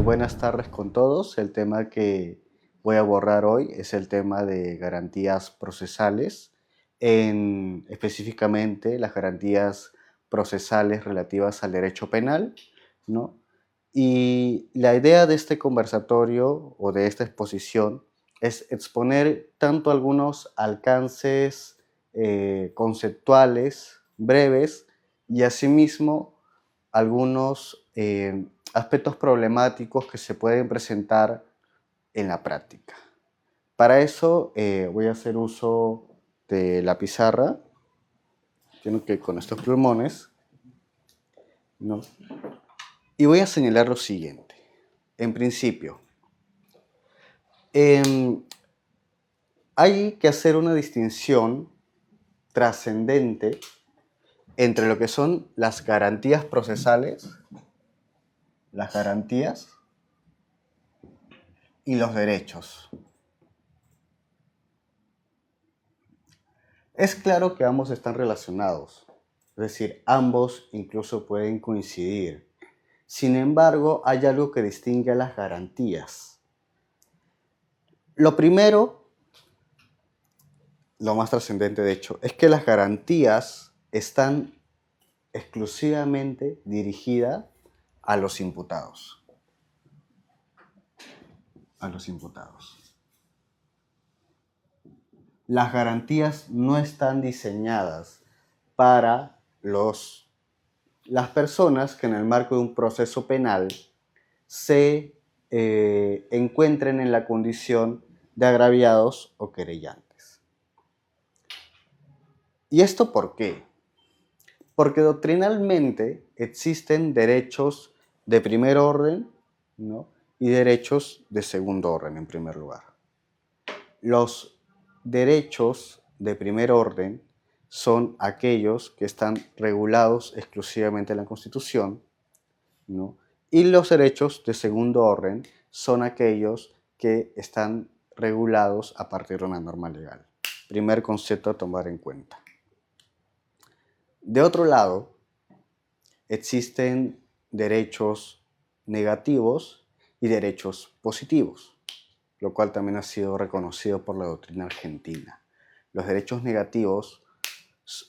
Buenas tardes con todos. El tema que voy a abordar hoy es el tema de garantías procesales, específicamente las garantías procesales relativas al derecho penal, ¿no? Y la idea de este conversatorio o de esta exposición es exponer tanto algunos alcances conceptuales breves y asimismo algunos aspectos problemáticos que se pueden presentar en la práctica. Para eso voy a hacer uso de la pizarra, tengo que con estos plumones, ¿no? Y voy a señalar lo siguiente. En principio, hay que hacer una distinción trascendente entre lo que son las garantías procesales, las garantías y los derechos. Es claro que ambos están relacionados, es decir, ambos incluso pueden coincidir. Sin embargo, hay algo que distingue a las garantías. Lo primero, lo más trascendente de hecho, es que las garantías están exclusivamente dirigidas a los imputados. A los imputados. Las garantías no están diseñadas para las personas que en el marco de un proceso penal se encuentren en la condición de agraviados o querellantes. ¿Y esto por qué? Porque doctrinalmente existen derechos de primer orden, ¿no? Y derechos de segundo orden, en primer lugar. Los derechos de primer orden son aquellos que están regulados exclusivamente en la Constitución, ¿no? Y los derechos de segundo orden son aquellos que están regulados a partir de una norma legal. Primer concepto a tomar en cuenta. De otro lado, existen derechos negativos y derechos positivos, lo cual también ha sido reconocido por la doctrina argentina. Los derechos negativos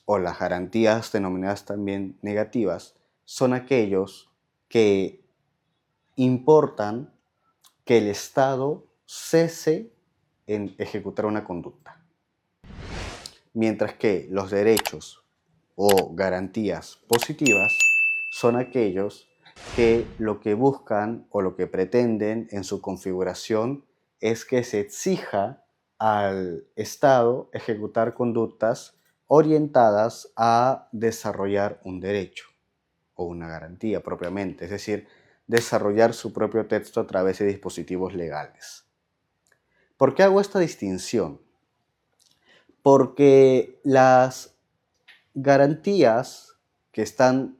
o las garantías denominadas también negativas son aquellos que importan que el Estado cese en ejecutar una conducta. Mientras que los derechos o garantías positivas son aquellos que lo que buscan o lo que pretenden en su configuración es que se exija al Estado ejecutar conductas orientadas a desarrollar un derecho o una garantía propiamente, es decir, desarrollar su propio texto a través de dispositivos legales. ¿Por qué hago esta distinción? Porque las garantías que están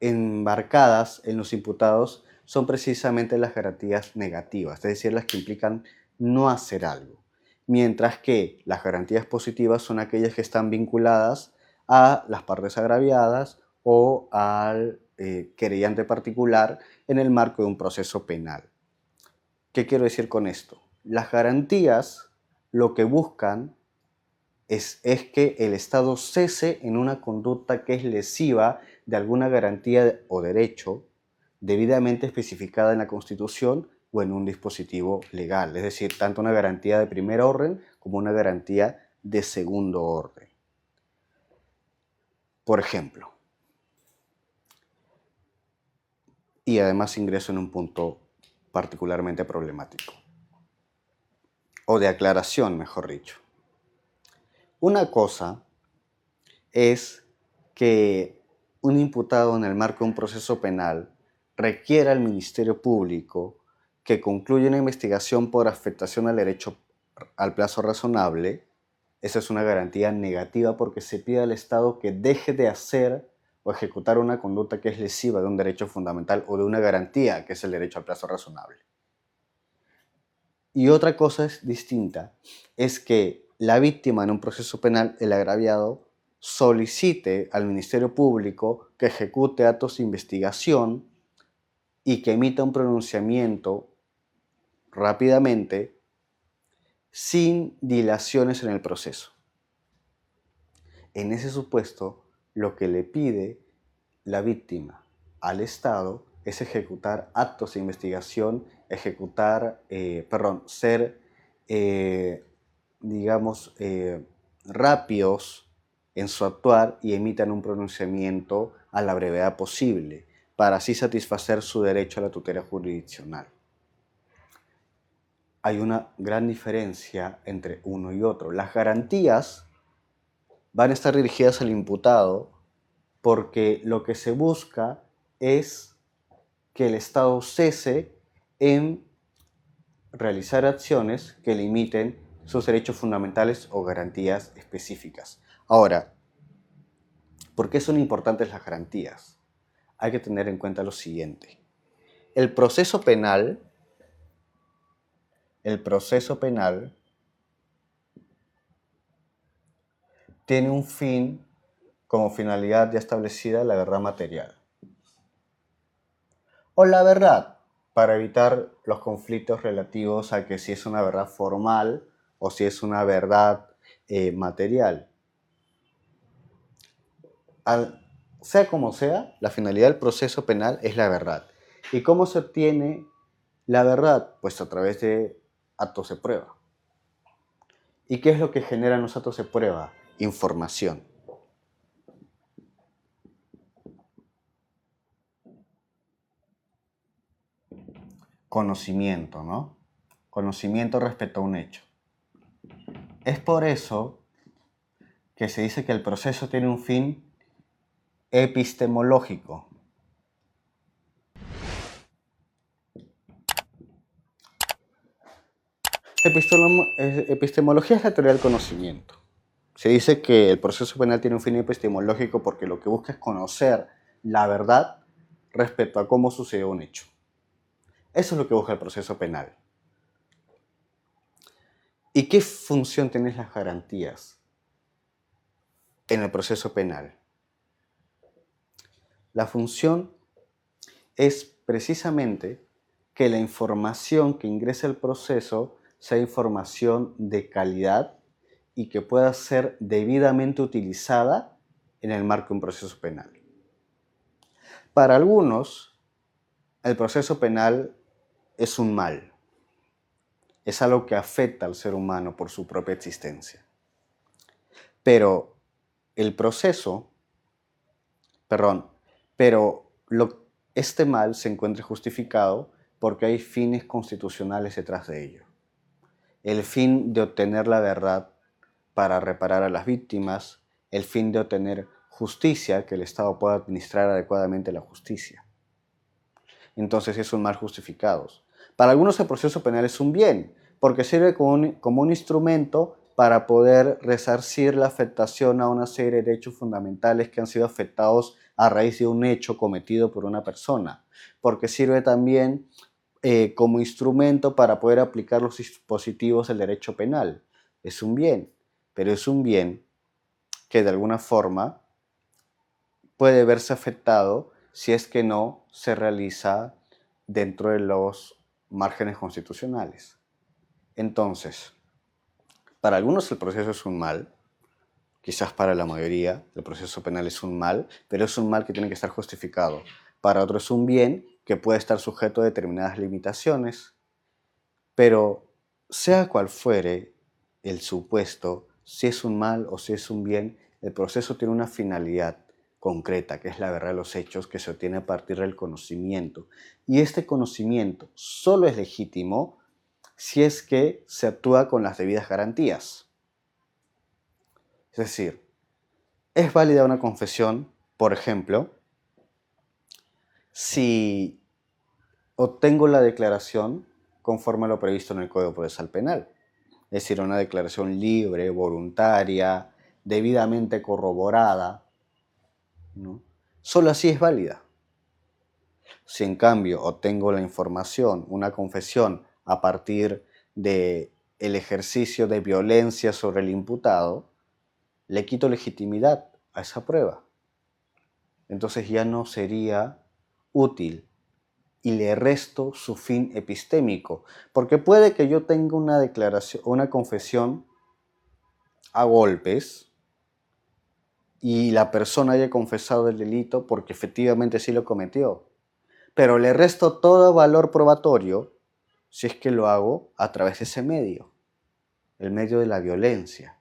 embarcadas en los imputados son precisamente las garantías negativas, es decir, las que implican no hacer algo, mientras que las garantías positivas son aquellas que están vinculadas a las partes agraviadas o al querellante particular en el marco de un proceso penal. ¿Qué quiero decir con esto? Las garantías lo que buscan es que el Estado cese en una conducta que es lesiva de alguna garantía o derecho debidamente especificada en la Constitución o en un dispositivo legal, es decir, tanto una garantía de primer orden como una garantía de segundo orden. Por ejemplo, y además ingreso en un punto particularmente problemático, o de aclaración, mejor dicho. Una cosa es que un imputado en el marco de un proceso penal requiera al Ministerio Público que concluya una investigación por afectación al derecho al plazo razonable. Esa es una garantía negativa porque se pide al Estado que deje de hacer o ejecutar una conducta que es lesiva de un derecho fundamental o de una garantía que es el derecho al plazo razonable. Y otra cosa distinta es que la víctima en un proceso penal, el agraviado, solicite al Ministerio Público que ejecute actos de investigación y que emita un pronunciamiento rápidamente sin dilaciones en el proceso. En ese supuesto, lo que le pide la víctima al Estado es ejecutar actos de investigación, ser, digamos, rápidos en su actuar y emitan un pronunciamiento a la brevedad posible, para así satisfacer su derecho a la tutela jurisdiccional. Hay una gran diferencia entre uno y otro. Las garantías van a estar dirigidas al imputado porque lo que se busca es que el Estado cese en realizar acciones que limiten sus derechos fundamentales o garantías específicas. Ahora, ¿por qué son importantes las garantías? Hay que tener en cuenta lo siguiente. El proceso penal tiene un fin como finalidad ya establecida, la verdad material. O la verdad, para evitar los conflictos relativos a que si es una verdad formal o si es una verdad material. Sea como sea, la finalidad del proceso penal es la verdad. ¿Y cómo se obtiene la verdad? Pues a través de actos de prueba. ¿Y qué es lo que generan los actos de prueba? Información. Conocimiento, ¿no? Conocimiento respecto a un hecho. Es por eso que se dice que el proceso tiene un fin epistemológico. Epistemología es la teoría del conocimiento. Se dice que el proceso penal tiene un fin epistemológico porque lo que busca es conocer la verdad respecto a cómo sucedió un hecho. Eso es lo que busca el proceso penal. ¿Y qué función tienen las garantías en el proceso penal? La función es precisamente que la información que ingresa al proceso sea información de calidad y que pueda ser debidamente utilizada en el marco de un proceso penal. Para algunos, el proceso penal es un mal, es algo que afecta al ser humano por su propia existencia. Pero este mal se encuentra justificado porque hay fines constitucionales detrás de ello. El fin de obtener la verdad para reparar a las víctimas, el fin de obtener justicia, que el Estado pueda administrar adecuadamente la justicia. Entonces es un mal justificado. Para algunos el proceso penal es un bien, porque sirve como un instrumento para poder resarcir la afectación a una serie de derechos fundamentales que han sido afectados a raíz de un hecho cometido por una persona, porque sirve también como instrumento para poder aplicar los dispositivos del derecho penal. Es un bien, pero es un bien que de alguna forma puede verse afectado si es que no se realiza dentro de los márgenes constitucionales. Entonces, para algunos el proceso es un mal, quizás para la mayoría el proceso penal es un mal, pero es un mal que tiene que estar justificado. Para otros es un bien que puede estar sujeto a determinadas limitaciones, pero sea cual fuere el supuesto, si es un mal o si es un bien, el proceso tiene una finalidad concreta, que es la verdad de los hechos que se obtiene a partir del conocimiento. Y este conocimiento solo es legítimo si es que se actúa con las debidas garantías. Es decir, es válida una confesión, por ejemplo, si obtengo la declaración conforme a lo previsto en el Código Procesal Penal. Es decir, una declaración libre, voluntaria, debidamente corroborada, ¿no? Solo así es válida. Si en cambio obtengo la información, una confesión, a partir del ejercicio de violencia sobre el imputado, le quito legitimidad a esa prueba. Entonces ya no sería útil y le resto su fin epistémico. Porque puede que yo tenga una declaración, una confesión a golpes y la persona haya confesado el delito porque efectivamente sí lo cometió. Pero le resto todo valor probatorio si es que lo hago a través de ese medio, el medio de la violencia.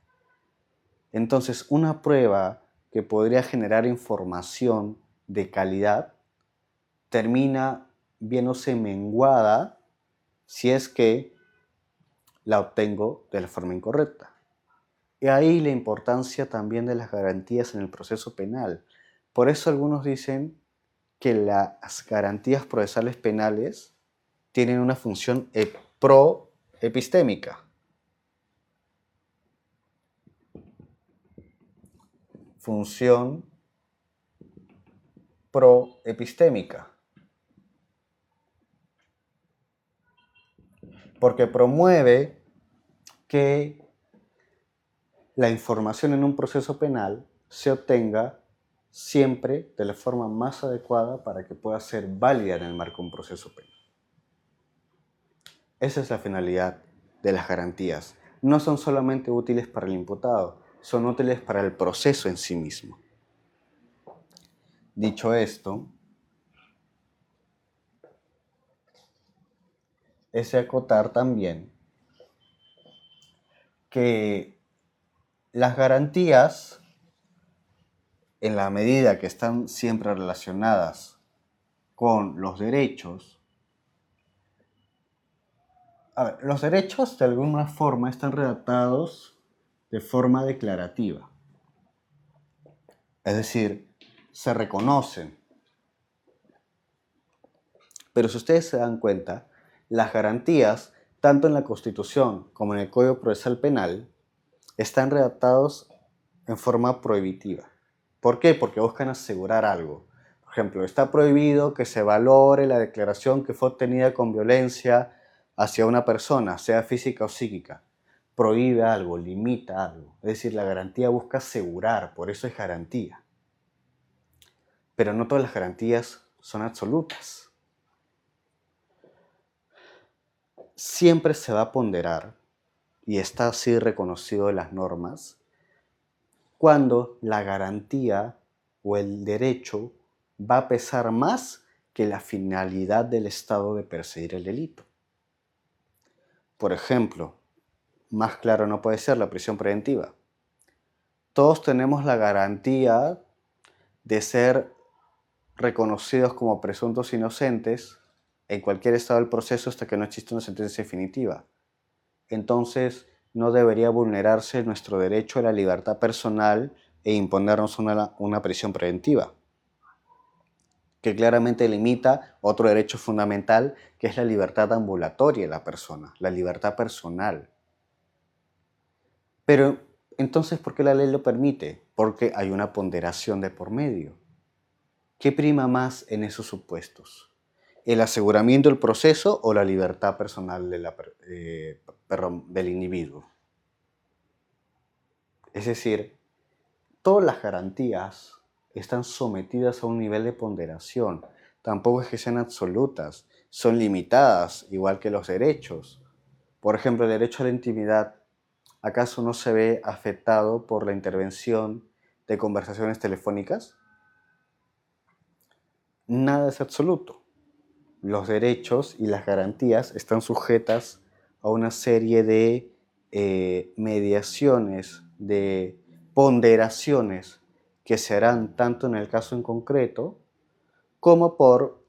Entonces, una prueba que podría generar información de calidad termina viéndose menguada si es que la obtengo de la forma incorrecta. Y ahí la importancia también de las garantías en el proceso penal. Por eso algunos dicen que las garantías procesales penales tienen una función proepistémica. Función proepistémica. Porque promueve que la información en un proceso penal se obtenga siempre de la forma más adecuada para que pueda ser válida en el marco de un proceso penal. Esa es la finalidad de las garantías. No son solamente útiles para el imputado, son útiles para el proceso en sí mismo. Dicho esto, es de acotar también que las garantías, en la medida que están siempre relacionadas con los derechos, los derechos de alguna forma están redactados de forma declarativa. Es decir, se reconocen. Pero si ustedes se dan cuenta, las garantías, tanto en la Constitución como en el Código Procesal Penal, están redactados en forma prohibitiva. ¿Por qué? Porque buscan asegurar algo. Por ejemplo, está prohibido que se valore la declaración que fue obtenida con violencia hacia una persona, sea física o psíquica. Prohíbe algo, limita algo. Es decir, la garantía busca asegurar, por eso es garantía. Pero no todas las garantías son absolutas. Siempre se va a ponderar, y está así reconocido en las normas, cuando la garantía o el derecho va a pesar más que la finalidad del Estado de perseguir el delito. Por ejemplo, más claro no puede ser la prisión preventiva. Todos tenemos la garantía de ser reconocidos como presuntos inocentes en cualquier estado del proceso hasta que no exista una sentencia definitiva. Entonces, no debería vulnerarse nuestro derecho a la libertad personal e imponernos una prisión preventiva, que claramente limita otro derecho fundamental, que es la libertad ambulatoria de la persona, la libertad personal. Pero, entonces, ¿por qué la ley lo permite? Porque hay una ponderación de por medio. ¿Qué prima más en esos supuestos? ¿El aseguramiento del proceso o la libertad personal del individuo? Es decir, todas las garantías están sometidas a un nivel de ponderación. Tampoco es que sean absolutas, son limitadas, igual que los derechos. Por ejemplo, el derecho a la intimidad, ¿acaso no se ve afectado por la intervención de conversaciones telefónicas? Nada es absoluto. Los derechos y las garantías están sujetas a una serie de mediaciones, de ponderaciones que se harán tanto en el caso en concreto como por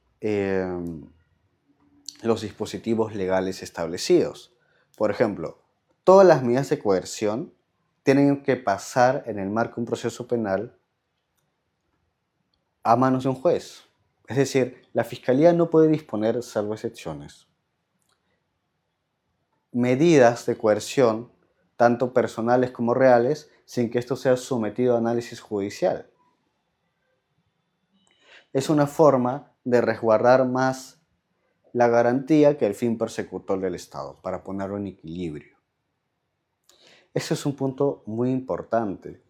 los dispositivos legales establecidos. Por ejemplo, todas las medidas de coerción tienen que pasar en el marco de un proceso penal a manos de un juez. Es decir, la Fiscalía no puede disponer, salvo excepciones, medidas de coerción, tanto personales como reales, sin que esto sea sometido a análisis judicial. Es una forma de resguardar más la garantía que el fin persecutor del Estado, para ponerlo en equilibrio. Ese es un punto muy importante.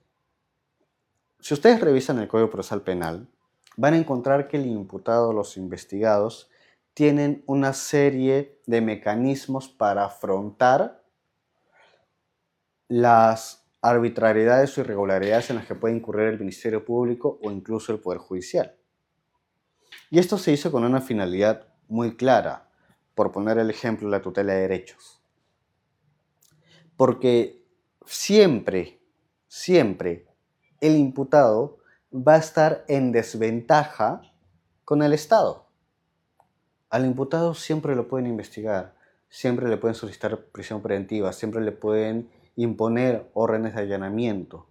Si ustedes revisan el Código Procesal Penal, van a encontrar que el imputado o los investigados tienen una serie de mecanismos para afrontar las arbitrariedades o irregularidades en las que puede incurrir el Ministerio Público o incluso el Poder Judicial. Y esto se hizo con una finalidad muy clara, por poner el ejemplo, la tutela de derechos. Porque siempre el imputado va a estar en desventaja con el Estado. Al imputado siempre lo pueden investigar, siempre le pueden solicitar prisión preventiva, siempre le pueden imponer órdenes de allanamiento,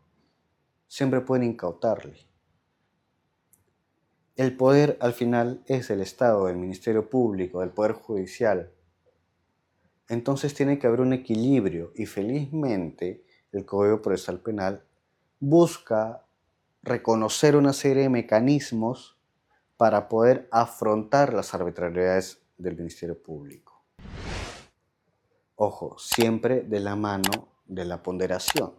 siempre pueden incautarle. El poder al final es del Estado, del Ministerio Público, del Poder Judicial. Entonces tiene que haber un equilibrio y felizmente el Código Procesal Penal busca reconocer una serie de mecanismos para poder afrontar las arbitrariedades del Ministerio Público. Ojo, siempre de la mano de la ponderación.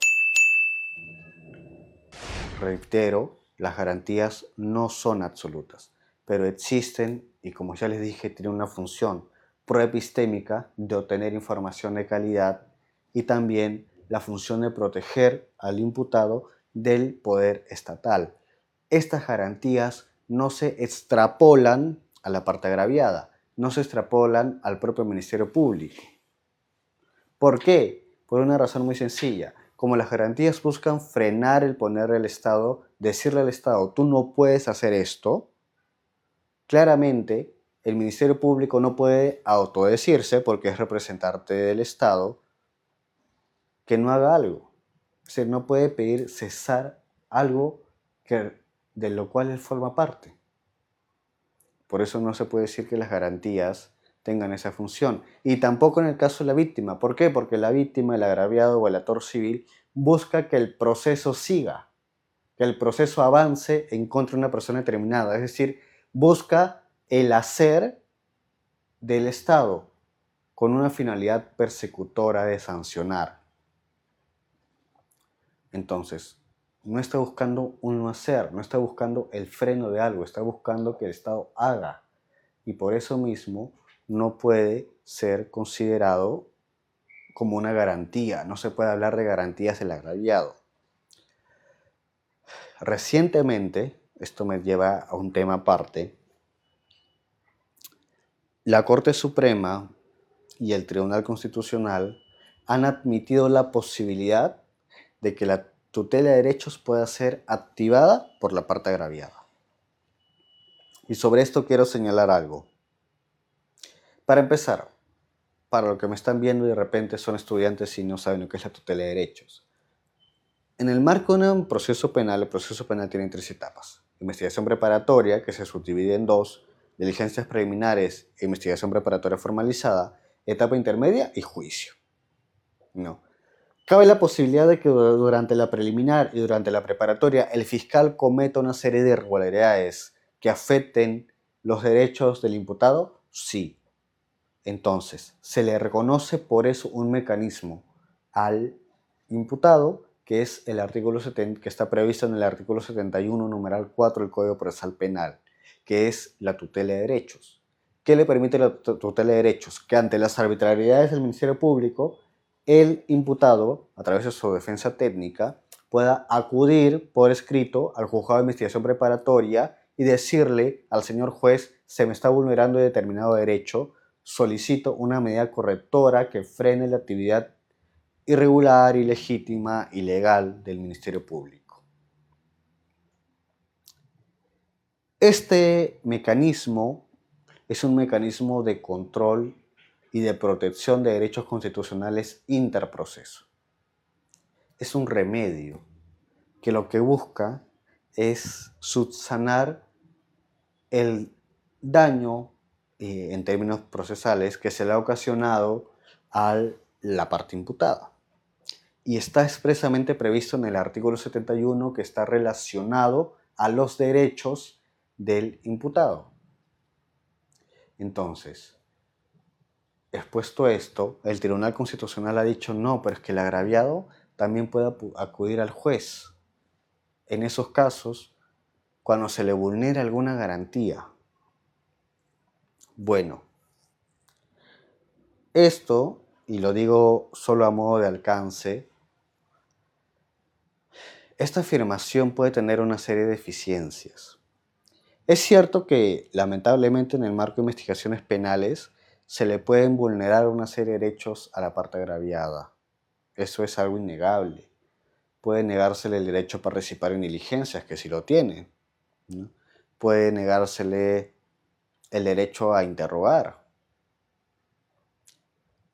Reitero, las garantías no son absolutas, pero existen y, como ya les dije, tienen una función proepistémica de obtener información de calidad y también la función de proteger al imputado del poder estatal. Estas garantías no se extrapolan a la parte agraviada, no se extrapolan al propio Ministerio Público. ¿Por qué? Por una razón muy sencilla. Como las garantías buscan frenar el poder del Estado, decirle al Estado, tú no puedes hacer esto, claramente el Ministerio Público no puede autodecirse, porque es representante del Estado, que no haga algo. O sea, no puede pedir cesar algo de lo cual él forma parte. Por eso no se puede decir que las garantías tengan esa función. Y tampoco en el caso de la víctima. ¿Por qué? Porque la víctima, el agraviado o el actor civil busca que el proceso siga, que el proceso avance en contra de una persona determinada. Es decir, busca el hacer del Estado con una finalidad persecutora de sancionar. Entonces, no está buscando un no hacer, no está buscando el freno de algo, está buscando que el Estado haga. Y por eso mismo no puede ser considerado como una garantía, no se puede hablar de garantías del agraviado. Recientemente, esto me lleva a un tema aparte, la Corte Suprema y el Tribunal Constitucional han admitido la posibilidad de que la tutela de derechos pueda ser activada por la parte agraviada. Y sobre esto quiero señalar algo. Para empezar, para los que me están viendo y de repente son estudiantes y no saben lo que es la tutela de derechos. En el marco de un proceso penal, el proceso penal tiene 3 etapas. Investigación preparatoria, que se subdivide en 2, diligencias preliminares e investigación preparatoria formalizada, etapa intermedia y juicio. No. Cabe la posibilidad de que durante la preliminar y durante la preparatoria el fiscal cometa una serie de irregularidades que afecten los derechos del imputado. Sí. Entonces, se le reconoce por eso un mecanismo al imputado, que es el artículo 70, que está previsto en el artículo 71, numeral 4 del Código Procesal Penal, que es la tutela de derechos. ¿Qué le permite la tutela de derechos? Que ante las arbitrariedades del Ministerio Público, el imputado, a través de su defensa técnica, pueda acudir por escrito al juzgado de investigación preparatoria y decirle al señor juez, se me está vulnerando determinado derecho, solicito una medida correctora que frene la actividad irregular, ilegítima, ilegal del Ministerio Público. Este mecanismo es un mecanismo de control y de protección de derechos constitucionales interproceso. Es un remedio que lo que busca es subsanar el daño en términos procesales que se le ha ocasionado a la parte imputada. Y está expresamente previsto en el artículo 71 que está relacionado a los derechos del imputado. Entonces, expuesto esto, el Tribunal Constitucional ha dicho no, pero es que el agraviado también puede acudir al juez. En esos casos, cuando se le vulnera alguna garantía. Bueno, esto, y lo digo solo a modo de alcance, esta afirmación puede tener una serie de deficiencias. Es cierto que, lamentablemente, en el marco de investigaciones penales se le pueden vulnerar una serie de derechos a la parte agraviada. Eso es algo innegable. Puede negársele el derecho a participar en diligencias, que sí lo tiene, ¿no? Puede negársele el derecho a interrogar.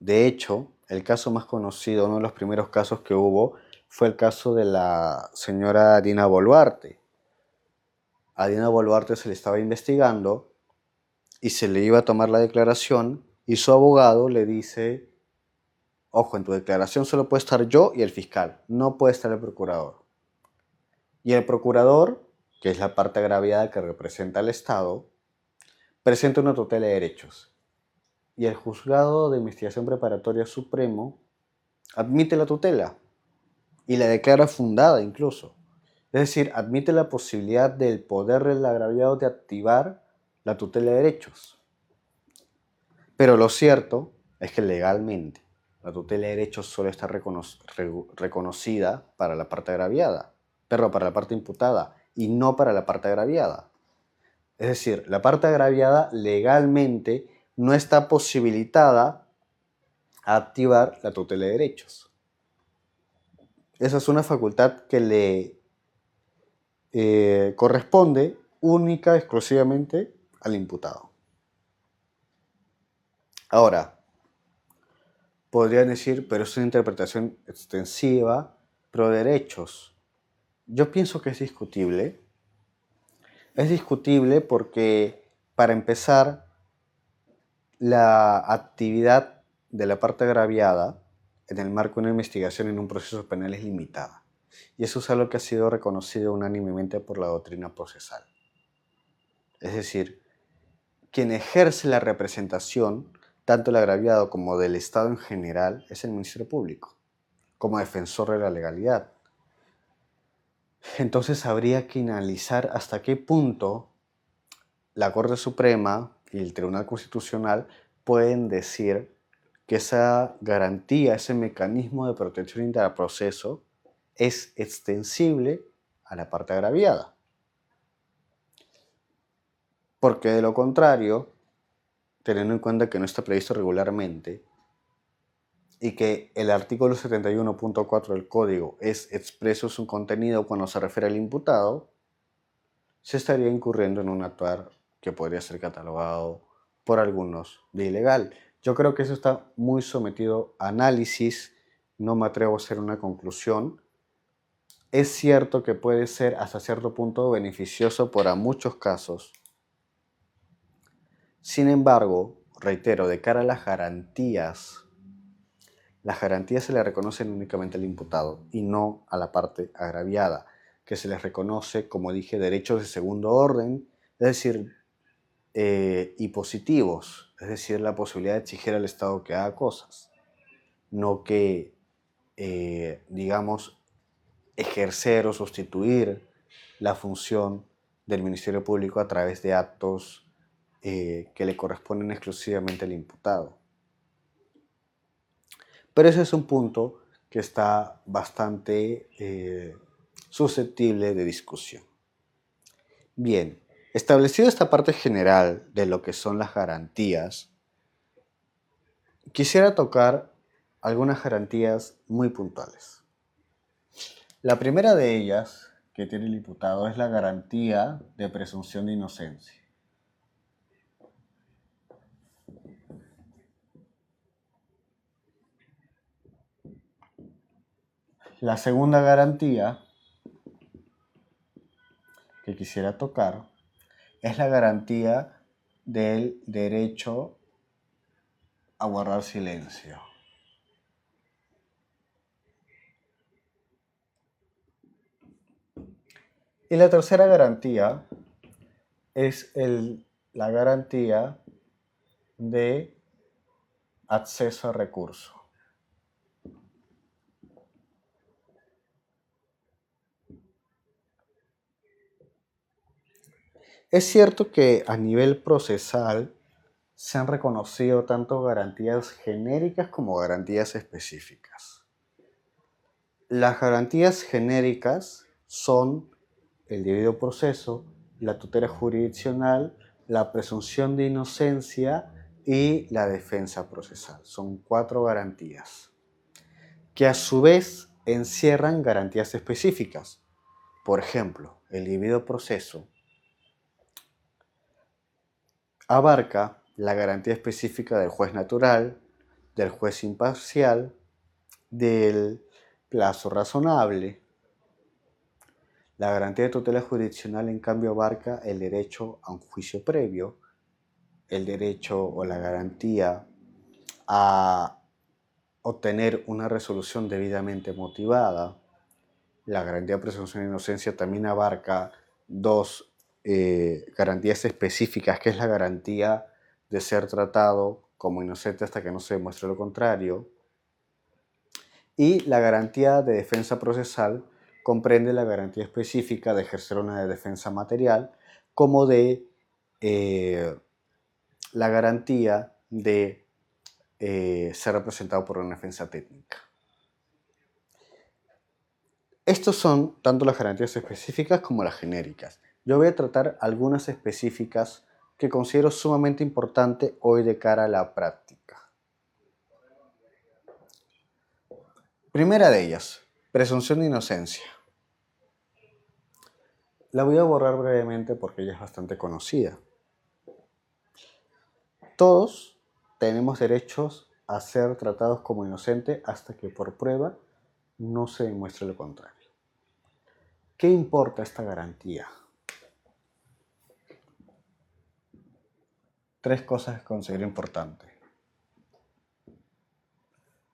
De hecho, el caso más conocido, uno de los primeros casos que hubo, fue el caso de la señora Dina Boluarte. A Dina Boluarte se le estaba investigando y se le iba a tomar la declaración y su abogado le dice: ojo, en tu declaración solo puede estar yo y el fiscal, no puede estar el procurador. Y el procurador, que es la parte agraviada que representa al Estado, presenta una tutela de derechos. Y el juzgado de investigación preparatoria supremo admite la tutela y la declara fundada incluso. Es decir, admite la posibilidad del poder del agraviado de activar la tutela de derechos. Pero lo cierto es que legalmente la tutela de derechos solo está reconocida para la parte agraviada, para la parte imputada y no para la parte agraviada. Es decir, la parte agraviada legalmente no está posibilitada a activar la tutela de derechos. Esa es una facultad que le corresponde única, exclusivamente al imputado. Ahora, podrían decir, pero es una interpretación extensiva, pro derechos. Yo pienso que es discutible. Es discutible porque, para empezar, la actividad de la parte agraviada en el marco de una investigación en un proceso penal es limitada. Y eso es algo que ha sido reconocido unánimemente por la doctrina procesal. Es decir, quien ejerce la representación, tanto del agraviado como del Estado en general, es el Ministerio Público, como defensor de la legalidad. Entonces habría que analizar hasta qué punto la Corte Suprema y el Tribunal Constitucional pueden decir que esa garantía, ese mecanismo de protección intraproceso es extensible a la parte agraviada. Porque de lo contrario, teniendo en cuenta que no está previsto regularmente y que el artículo 71.4 del Código es expreso en su contenido cuando se refiere al imputado, se estaría incurriendo en un actuar que podría ser catalogado por algunos de ilegal. Yo creo que eso está muy sometido a análisis, no me atrevo a hacer una conclusión. Es cierto que puede ser hasta cierto punto beneficioso para muchos casos. Sin embargo, reitero, de cara a las garantías se le reconocen únicamente al imputado y no a la parte agraviada, que se les reconoce, como dije, derechos de segundo orden, es decir, y positivos, es decir, la posibilidad de exigir al Estado que haga cosas, no que, digamos, ejercer o sustituir la función del Ministerio Público a través de actos que le corresponden exclusivamente al imputado. Pero ese es un punto que está bastante susceptible de discusión. Bien, establecido esta parte general de lo que son las garantías, quisiera tocar algunas garantías muy puntuales. La primera de ellas que tiene el imputado es la garantía de presunción de inocencia. La segunda garantía que quisiera tocar es la garantía del derecho a guardar silencio. Y la tercera garantía es la garantía de acceso a recursos. Es cierto que a nivel procesal se han reconocido tanto garantías genéricas como garantías específicas. Las garantías genéricas son el debido proceso, la tutela jurisdiccional, la presunción de inocencia y la defensa procesal. Son 4 garantías que a su vez encierran garantías específicas. Por ejemplo, el debido proceso abarca la garantía específica del juez natural, del juez imparcial, del plazo razonable. La garantía de tutela jurisdiccional, en cambio, abarca el derecho a un juicio previo, el derecho o la garantía a obtener una resolución debidamente motivada. La garantía de presunción de inocencia también abarca 2 garantías específicas, que es la garantía de ser tratado como inocente hasta que no se demuestre lo contrario. Y la garantía de defensa procesal comprende la garantía específica de ejercer una defensa material, como de la garantía de ser representado por una defensa técnica. Estos son tanto las garantías específicas como las genéricas. Yo voy a tratar algunas específicas que considero sumamente importante hoy de cara a la práctica. Primera de ellas, presunción de inocencia. La voy a borrar brevemente porque ella es bastante conocida. Todos tenemos derechos a ser tratados como inocente hasta que por prueba no se demuestre lo contrario. ¿Qué importa esta garantía? 3 cosas que considero importantes.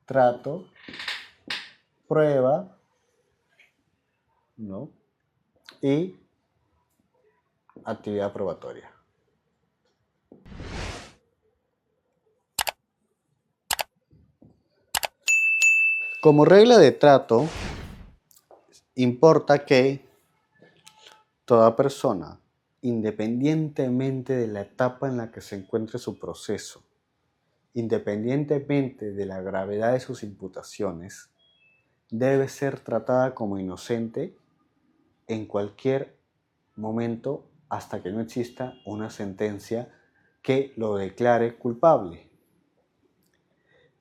Trato, prueba, ¿no? Y actividad probatoria. Como regla de trato, importa que toda persona, independientemente de la etapa en la que se encuentre su proceso, independientemente de la gravedad de sus imputaciones, debe ser tratada como inocente en cualquier momento hasta que no exista una sentencia que lo declare culpable.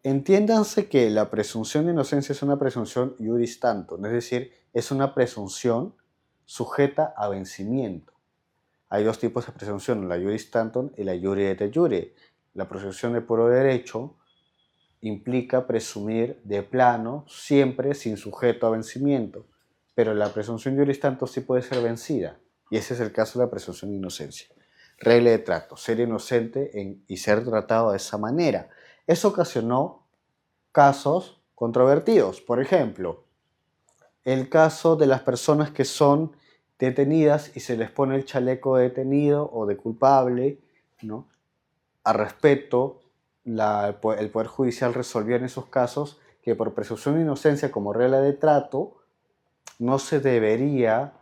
Entiéndanse que la presunción de inocencia es una presunción iuris tantum, es decir, es una presunción sujeta a vencimiento. Hay 2 tipos de presunción, la iuris tantum y la iure et jure. La presunción de puro derecho implica presumir de plano siempre sin sujeto a vencimiento, pero la presunción iuris tantum sí puede ser vencida, y ese es el caso de la presunción de inocencia. Regla de trato, ser inocente y ser tratado de esa manera. Eso ocasionó casos controvertidos. Por ejemplo, el caso de las personas que son detenidas y se les pone el chaleco de detenido o de culpable, ¿no? A respecto, el Poder Judicial resolvió en esos casos que por presunción de inocencia como regla de trato no se debería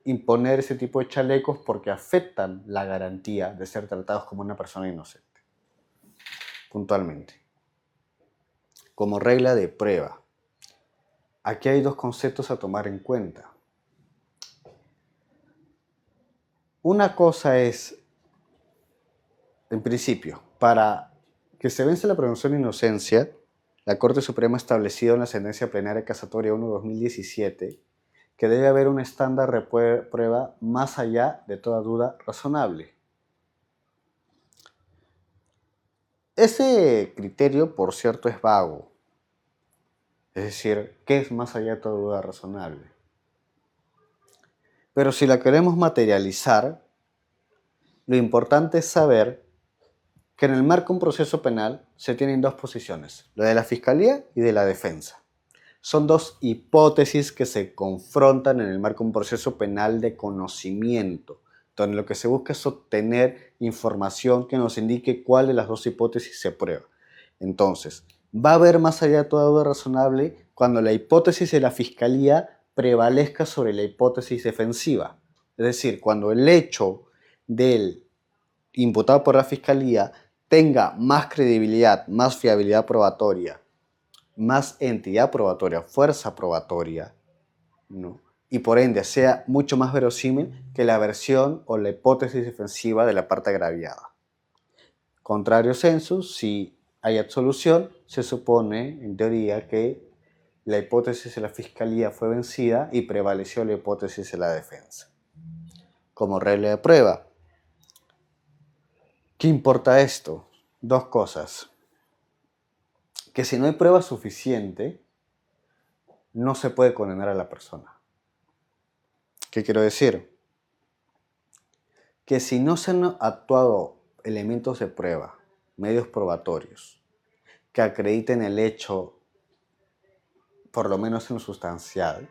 imponer ese tipo de chalecos porque afectan la garantía de ser tratados como una persona inocente. Puntualmente. Como regla de prueba. Aquí hay 2 conceptos a tomar en cuenta. Una cosa es, en principio, para que se vence la presunción de inocencia, la Corte Suprema ha establecido en la sentencia plenaria casatoria 1/2017 que debe haber un estándar de prueba más allá de toda duda razonable. Ese criterio, por cierto, es vago. Es decir, ¿qué es más allá de toda duda razonable? Pero si la queremos materializar, lo importante es saber que en el marco de un proceso penal se tienen 2 posiciones, la de la Fiscalía y de la defensa. Son 2 hipótesis que se confrontan en el marco de un proceso penal de conocimiento, donde lo que se busca es obtener información que nos indique cuál de las 2 hipótesis se prueba. Entonces, va a haber más allá de toda duda razonable cuando la hipótesis de la Fiscalía prevalezca sobre la hipótesis defensiva. Es decir, cuando el hecho del imputado por la Fiscalía tenga más credibilidad, más fiabilidad probatoria, más entidad probatoria, fuerza probatoria, ¿no? Y por ende sea mucho más verosímil que la versión o la hipótesis defensiva de la parte agraviada. Contrario sensus, si hay absolución, se supone, en teoría, que la hipótesis de la fiscalía fue vencida y prevaleció la hipótesis de la defensa. Como regla de prueba, ¿qué importa esto? Dos cosas. Que si no hay prueba suficiente, no se puede condenar a la persona. ¿Qué quiero decir? Que si no se han actuado elementos de prueba, medios probatorios, que acrediten el hecho, por lo menos en lo sustancial,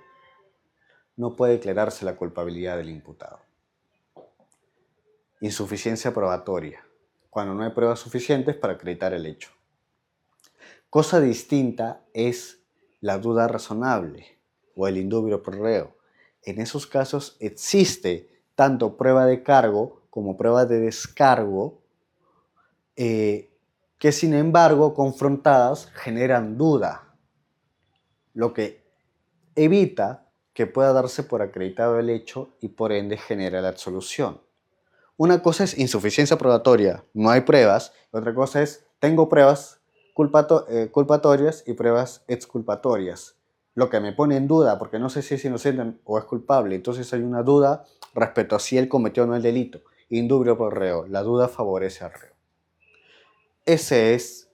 no puede declararse la culpabilidad del imputado. Insuficiencia probatoria, cuando no hay pruebas suficientes para acreditar el hecho. Cosa distinta es la duda razonable o el indubio pro reo. En esos casos existe tanto prueba de cargo como prueba de descargo que sin embargo confrontadas generan duda, lo que evita que pueda darse por acreditado el hecho y por ende genera la absolución. Una cosa es insuficiencia probatoria, no hay pruebas, otra cosa es tengo pruebas culpatorias y pruebas exculpatorias, lo que me pone en duda porque no sé si es inocente o es culpable, entonces hay una duda respecto a si él cometió o no el delito. Indubio pro reo, la duda favorece al reo. Esa es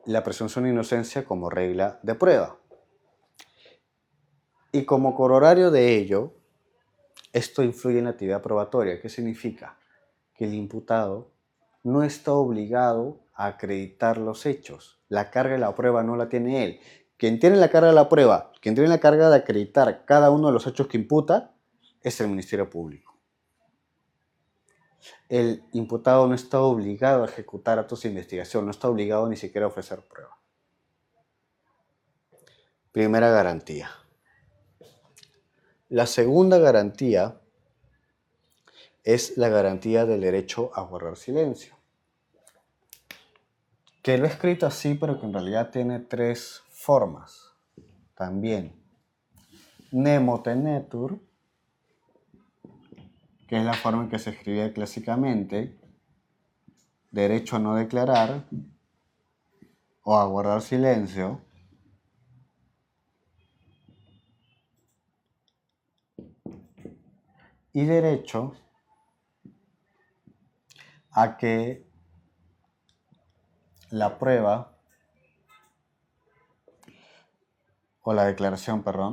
la presunción de inocencia como regla de prueba. Y como corolario de ello, esto influye en la actividad probatoria. ¿Qué significa? Que el imputado no está obligado a acreditar los hechos. La carga de la prueba no la tiene él. Quien tiene la carga de la prueba, quien tiene la carga de acreditar cada uno de los hechos que imputa, es el Ministerio Público. El imputado no está obligado a ejecutar actos de investigación, no está obligado ni siquiera a ofrecer prueba. Primera garantía. La segunda garantía es la garantía del derecho a guardar silencio. Que lo he escrito así, pero que en realidad tiene tres formas. También. Nemo tenetur, que es la forma en que se escribía clásicamente, derecho a no declarar o a guardar silencio. Y derecho a que la prueba o la declaración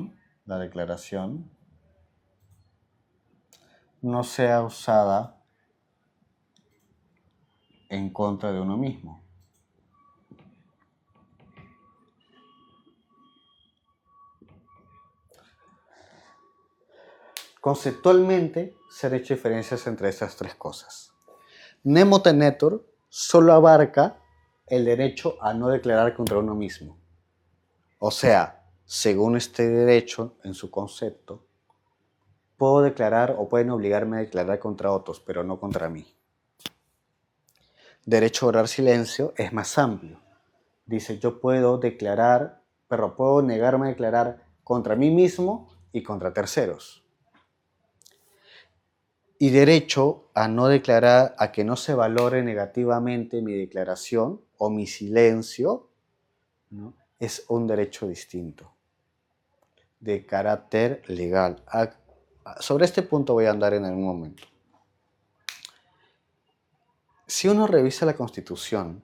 no sea usada en contra de uno mismo. Conceptualmente se han hecho diferencias entre esas tres cosas. Nemo tenetur solo abarca el derecho a no declarar contra uno mismo. O sea, según este derecho, en su concepto, puedo declarar o pueden obligarme a declarar contra otros, pero no contra mí. Derecho a guardar silencio es más amplio. Dice, yo puedo declarar, pero puedo negarme a declarar contra mí mismo y contra terceros. Y derecho a no declarar, a que no se valore negativamente mi declaración o mi silencio, ¿no? Es un derecho distinto, de carácter legal. Sobre este punto voy a andar en algún momento. Si uno revisa la Constitución,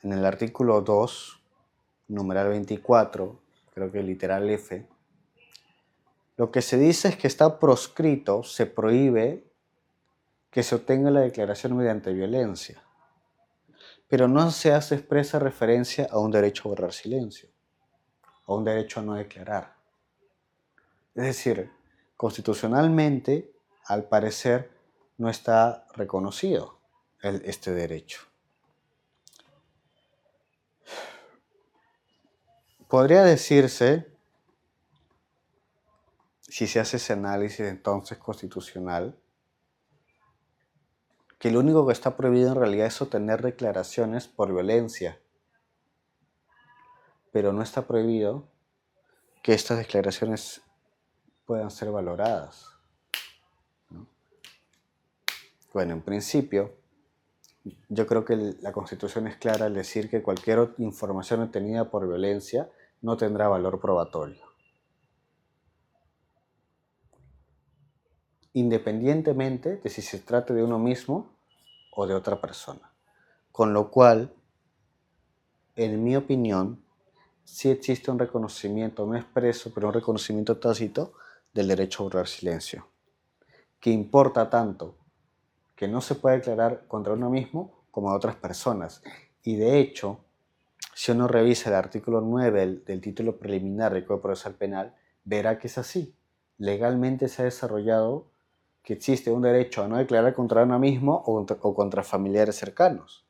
en el artículo 2, numeral 24, creo que literal F, lo que se dice es que está proscrito, se prohíbe que se obtenga la declaración mediante violencia, pero no se hace expresa referencia a un derecho a guardar silencio, a un derecho a no declarar. Es decir, constitucionalmente, al parecer, no está reconocido este derecho. Podría decirse, si se hace ese análisis entonces constitucional, que lo único que está prohibido en realidad es obtener declaraciones por violencia, pero no está prohibido que estas declaraciones puedan ser valoradas, ¿no? Bueno, en principio, yo creo que la Constitución es clara al decir que cualquier información obtenida por violencia no tendrá valor probatorio, independientemente de si se trate de uno mismo o de otra persona. Con lo cual, en mi opinión, sí existe un reconocimiento no expreso, pero un reconocimiento tácito del derecho a guardar silencio, que importa tanto que no se puede declarar contra uno mismo como a otras personas. Y de hecho, si uno revisa el artículo 9 del título preliminar del Código Procesal Penal, verá que es así. Legalmente se ha desarrollado que existe un derecho a no declarar contra uno mismo o contra familiares cercanos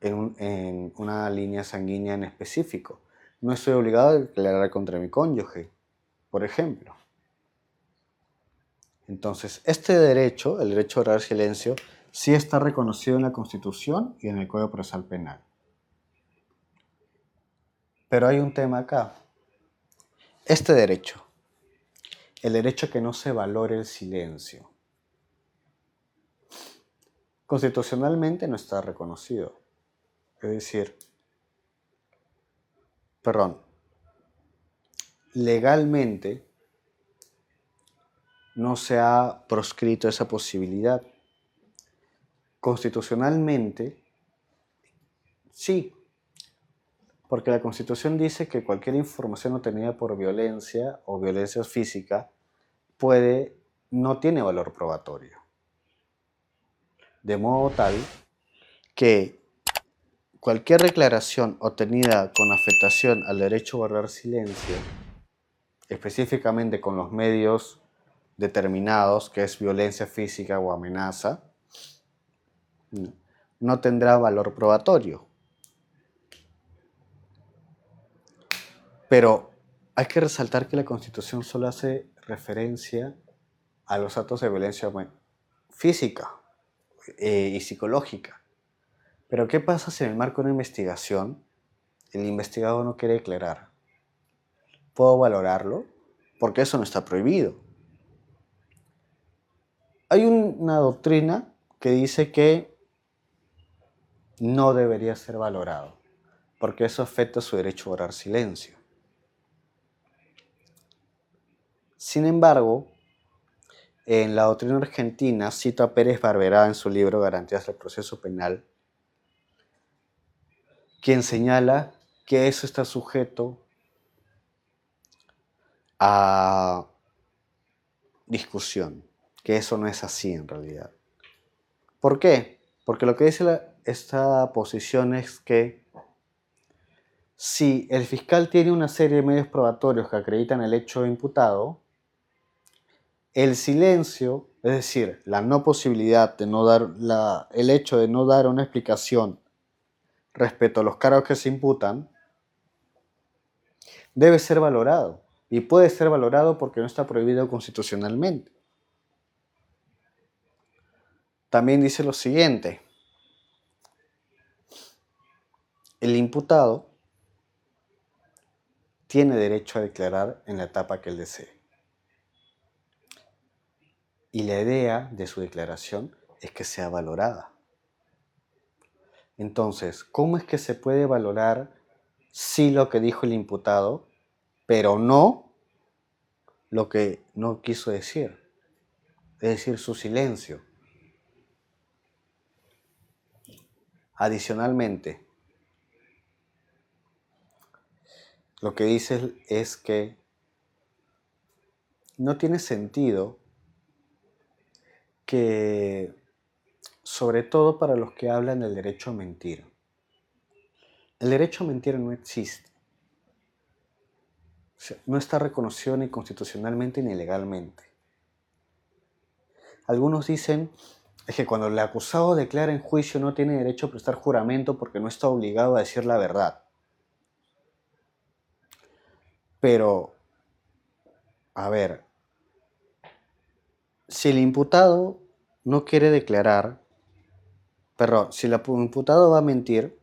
en una línea sanguínea en específico. No estoy obligado a declarar contra mi cónyuge, por ejemplo. Entonces, este derecho, el derecho a guardar silencio, sí está reconocido en la Constitución y en el Código Procesal Penal. Pero hay un tema acá. Este derecho, el derecho a que no se valore el silencio, constitucionalmente no está reconocido. Es decir, perdón, legalmente no se ha proscrito esa posibilidad. Constitucionalmente, sí, porque la Constitución dice que cualquier información obtenida por violencia o violencia física no tiene valor probatorio. De modo tal que cualquier declaración obtenida con afectación al derecho a guardar silencio, específicamente con los medios determinados, que es violencia física o amenaza, no tendrá valor probatorio. Pero hay que resaltar que la Constitución solo hace referencia a los actos de violencia física y psicológica. Pero ¿qué pasa si en el marco de una investigación el investigado no quiere declarar? ¿Puedo valorarlo? Porque eso no está prohibido. Hay una doctrina que dice que no debería ser valorado, porque eso afecta su derecho a guardar silencio. Sin embargo, en la doctrina argentina, cito a Pérez Barberá en su libro Garantías del Proceso Penal, quien señala que eso está sujeto a discusión, que eso no es así en realidad. ¿Por qué? Porque lo que dice esta posición es que si el fiscal tiene una serie de medios probatorios que acreditan el hecho imputado, el silencio, es decir, la no posibilidad de no dar el hecho de no dar una explicación respecto a los cargos que se imputan, debe ser valorado. Y puede ser valorado porque no está prohibido constitucionalmente. También dice lo siguiente: el imputado tiene derecho a declarar en la etapa que él desee. Y la idea de su declaración es que sea valorada. Entonces, ¿cómo es que se puede valorar sí lo que dijo el imputado, pero no lo que no quiso decir? Es decir, su silencio. Adicionalmente, lo que dice es que no tiene sentido que, sobre todo para los que hablan del derecho a mentir, el derecho a mentir no existe. O sea, no está reconocido ni constitucionalmente ni legalmente. Algunos dicen es que cuando el acusado declara en juicio no tiene derecho a prestar juramento porque no está obligado a decir la verdad. Pero, a ver, si el imputado no quiere declarar, perdón, si el imputado va a mentir,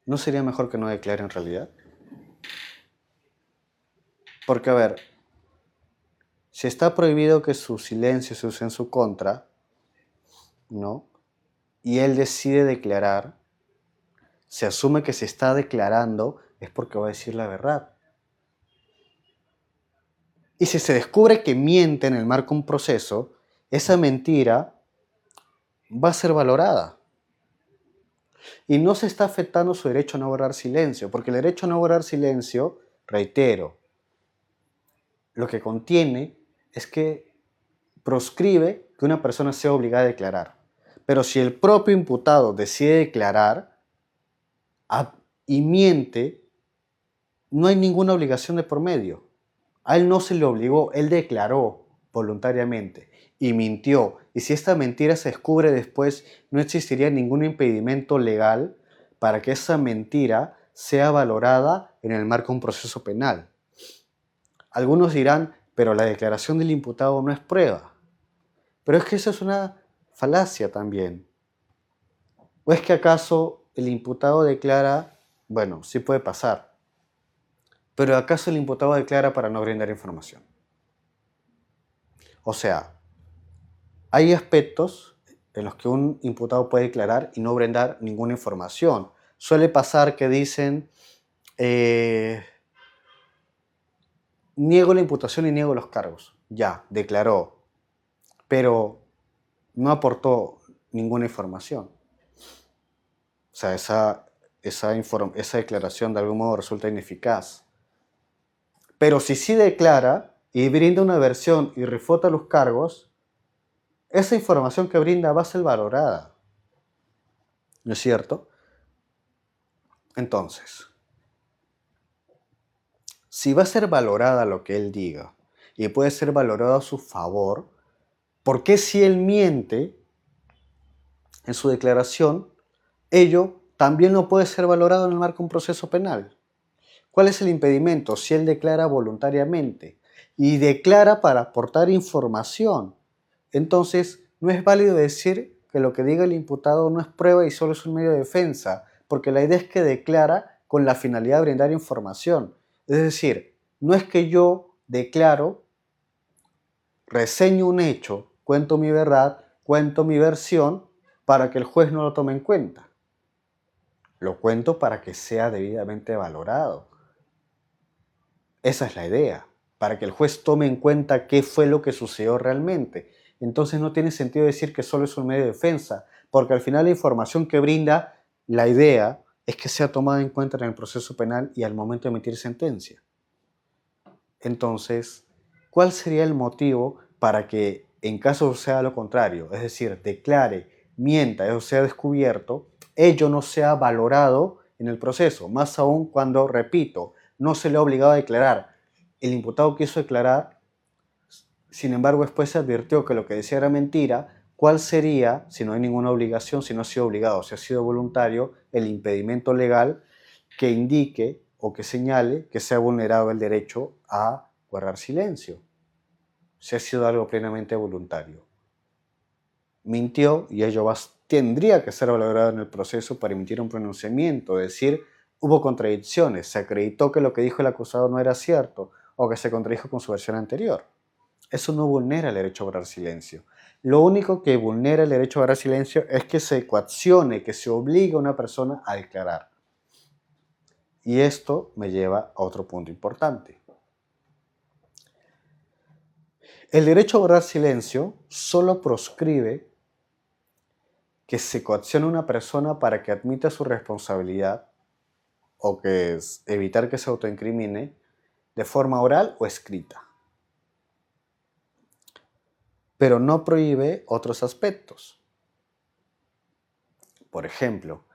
¿no sería mejor que no declare en realidad? Porque, a ver, si está prohibido que su silencio se use en su contra, ¿no? Y él decide declarar, se asume que se está declarando es porque va a decir la verdad. Y si se descubre que miente en el marco de un proceso, esa mentira va a ser valorada. Y no se está afectando su derecho a no guardar silencio, porque el derecho a no guardar silencio, reitero, lo que contiene es que proscribe que una persona sea obligada a declarar. Pero si el propio imputado decide declarar y miente, no hay ninguna obligación de por medio. A él no se le obligó, él declaró voluntariamente y mintió. Y si esta mentira se descubre después, no existiría ningún impedimento legal para que esa mentira sea valorada en el marco de un proceso penal. Algunos dirán, pero la declaración del imputado no es prueba. Pero es que eso es una falacia también. ¿O es que acaso el imputado declara, bueno, sí puede pasar, pero acaso el imputado declara para no brindar información? O sea, hay aspectos en los que un imputado puede declarar y no brindar ninguna información. Suele pasar que dicen, niego la imputación y niego los cargos. Ya, declaró, pero no aportó ninguna información. O sea, esa declaración de algún modo resulta ineficaz. Pero si sí declara y brinda una versión y refuta los cargos, esa información que brinda va a ser valorada. ¿No es cierto? Entonces, si va a ser valorada lo que él diga y puede ser valorado a su favor, ¿por qué si él miente en su declaración, ello también no puede ser valorado en el marco de un proceso penal? ¿Cuál es el impedimento? Si él declara voluntariamente y declara para aportar información, entonces no es válido decir que lo que diga el imputado no es prueba y solo es un medio de defensa, porque la idea es que declara con la finalidad de brindar información. Es decir, no es que yo declaro, reseño un hecho, cuento mi verdad, cuento mi versión para que el juez no lo tome en cuenta. Lo cuento para que sea debidamente valorado. Esa es la idea, para que el juez tome en cuenta qué fue lo que sucedió realmente. Entonces no tiene sentido decir que solo es un medio de defensa, porque al final la información que brinda, la idea es que sea tomada en cuenta en el proceso penal y al momento de emitir sentencia. Entonces, ¿cuál sería el motivo para que en caso sea lo contrario, es decir, declare, mienta o sea descubierto, ello no sea valorado en el proceso? Más aún cuando, repito, no se le ha obligado a declarar. El imputado quiso declarar, sin embargo después se advirtió que lo que decía era mentira. ¿Cuál sería, si no hay ninguna obligación, si no ha sido obligado, si ha sido voluntario, el impedimento legal que indique o que señale que se ha vulnerado el derecho a guardar silencio, si ha sido algo plenamente voluntario? Mintió y ello tendría que ser valorado en el proceso para emitir un pronunciamiento, es decir, hubo contradicciones, se acreditó que lo que dijo el acusado no era cierto o que se contradijo con su versión anterior. Eso no vulnera el derecho a guardar silencio. Lo único que vulnera el derecho a guardar silencio es que se coaccione, que se obligue a una persona a declarar. Y esto me lleva a otro punto importante. El derecho a guardar silencio solo proscribe que se coaccione a una persona para que admita su responsabilidad o que es evitar que se autoincrimine de forma oral o escrita. Pero no prohíbe otros aspectos. Por ejemplo,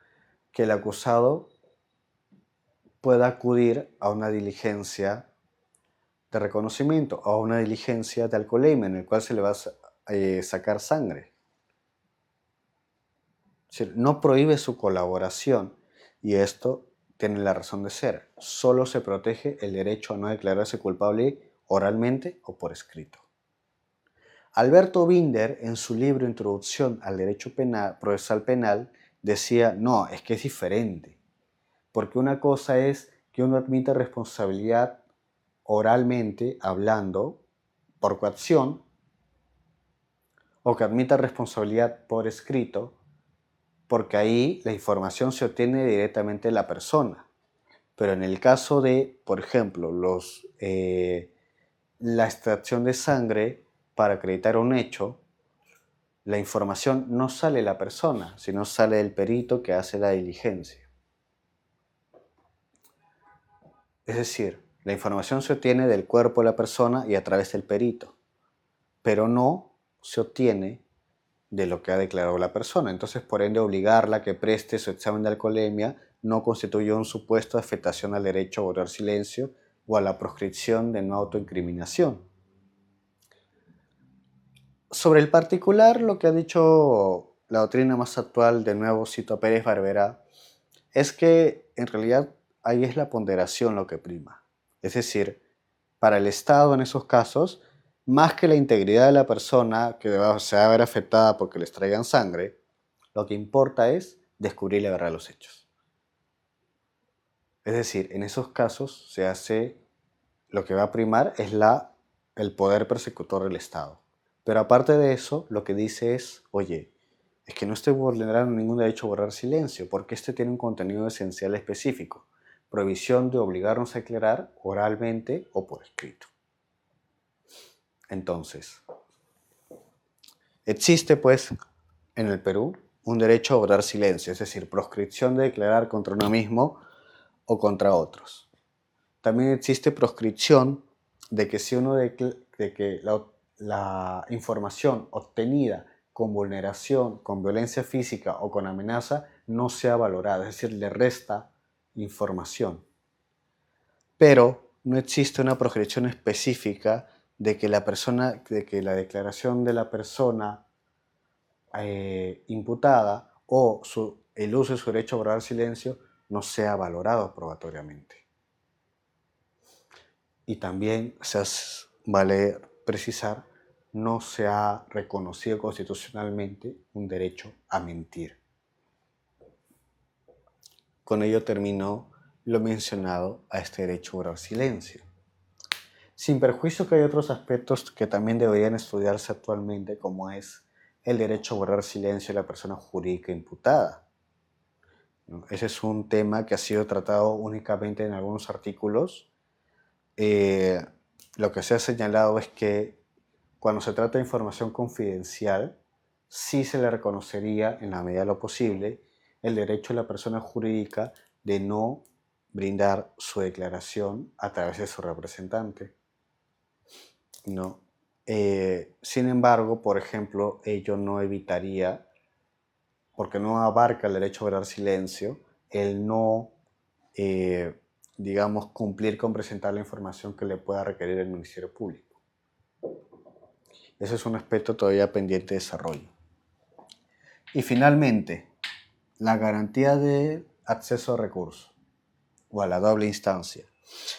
que el acusado pueda acudir a una diligencia de reconocimiento o a una diligencia de alcoholemia en el cual se le va a sacar sangre. Es decir, no prohíbe su colaboración y esto tiene la razón de ser. Solo se protege el derecho a no declararse culpable oralmente o por escrito. Alberto Binder, en su libro Introducción al Derecho Procesal Penal, decía, no, es que es diferente, porque una cosa es que uno admita responsabilidad oralmente, hablando, por coacción, o que admita responsabilidad por escrito, porque ahí la información se obtiene directamente de la persona. Pero en el caso de, por ejemplo, la extracción de sangre para acreditar un hecho, la información no sale de la persona, sino sale del perito que hace la diligencia. Es decir, la información se obtiene del cuerpo de la persona y a través del perito, pero no se obtiene de lo que ha declarado la persona. Entonces, por ende, obligarla a que preste su examen de alcoholemia no constituye un supuesto de afectación al derecho a guardar silencio o a la proscripción de no autoincriminación. Sobre el particular, lo que ha dicho la doctrina más actual, de nuevo cito a Pérez Barberá, es que en realidad ahí es la ponderación lo que prima. Es decir, para el Estado en esos casos, más que la integridad de la persona que se va a ver afectada porque les traigan sangre, lo que importa es descubrir la verdad de los hechos. Es decir, en esos casos se hace, lo que va a primar es el poder persecutor del Estado. Pero aparte de eso, lo que dice es, oye, es que no estoy vulnerando ningún derecho a guardar silencio, porque este tiene un contenido esencial específico, prohibición de obligarnos a declarar oralmente o por escrito. Entonces, existe pues en el Perú un derecho a guardar silencio, es decir, proscripción de declarar contra uno mismo o contra otros. También existe proscripción de que si uno de que la información obtenida con vulneración, con violencia física o con amenaza no sea valorada, es decir, le resta información. Pero no existe una proscripción específica de que la declaración de la persona imputada o el uso de su derecho a guardar silencio no sea valorado probatoriamente. Y también vale precisar, no se ha reconocido constitucionalmente un derecho a mentir. Con ello terminó lo mencionado a este derecho a guardar silencio. Sin perjuicio que hay otros aspectos que también deberían estudiarse actualmente, como es el derecho a guardar silencio de la persona jurídica imputada. Ese es un tema que ha sido tratado únicamente en algunos artículos. Lo que se ha señalado es que cuando se trata de información confidencial, sí se le reconocería, en la medida de lo posible, el derecho de la persona jurídica de no brindar su declaración a través de su representante. ¿No? Sin embargo, por ejemplo, ello no evitaría, porque no abarca el derecho a guardar silencio, el no, digamos, cumplir con presentar la información que le pueda requerir el Ministerio Público. Ese es un aspecto todavía pendiente de desarrollo. Y finalmente, la garantía de acceso a recursos o a la doble instancia